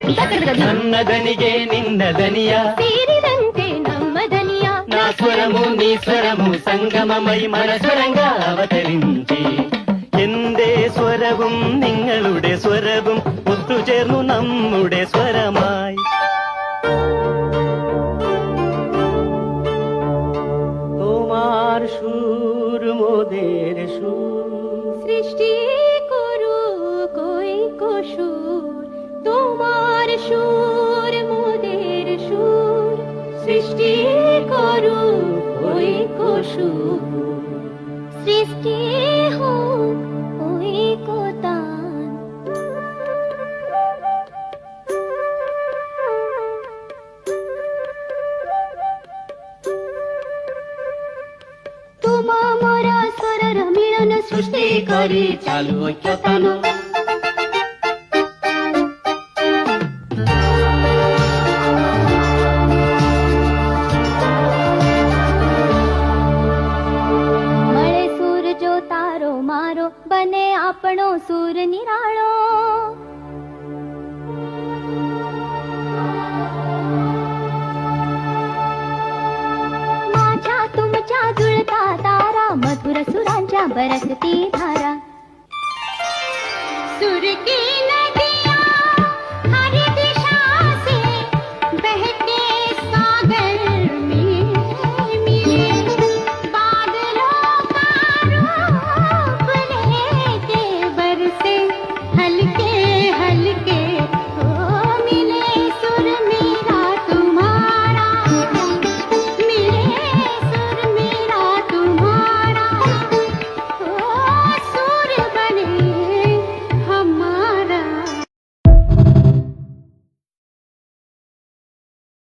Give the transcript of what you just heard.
ನನ್ನ ದನಿಗೆ ನಿನ್ನ ದನಿಯ ಸೇರಿದಂತೆ ನಮ್ಮ ದನಿಯ నా స్వరము నీ స్వరము സംഗമമായി മനസ്വരങ്ക അവതരിഞ്ചി എന്റെ സ്വരവും നിങ്ങളുടെ സ്വരവും ഒത്തുചേർന്നു നമ്മുടെ സ്വരമായി তোমার সুর মোদের সুর সৃষ্টি করু কই সুর তোমার সুর মোদের সুর সৃষ্টি করু কই সুর সৃষ্টি হোক ওই কোতান তোমা মোরা স্বরর মিলন সৃষ্টি କରି ଚାଲୁ ଐକ୍ୟତାନ મળે સૂર જો તારો મારો બને આપણો સૂર નિરાળો माझ्या तुमच्या जुळता तारा मधुर सुरांच्या बरसती धारा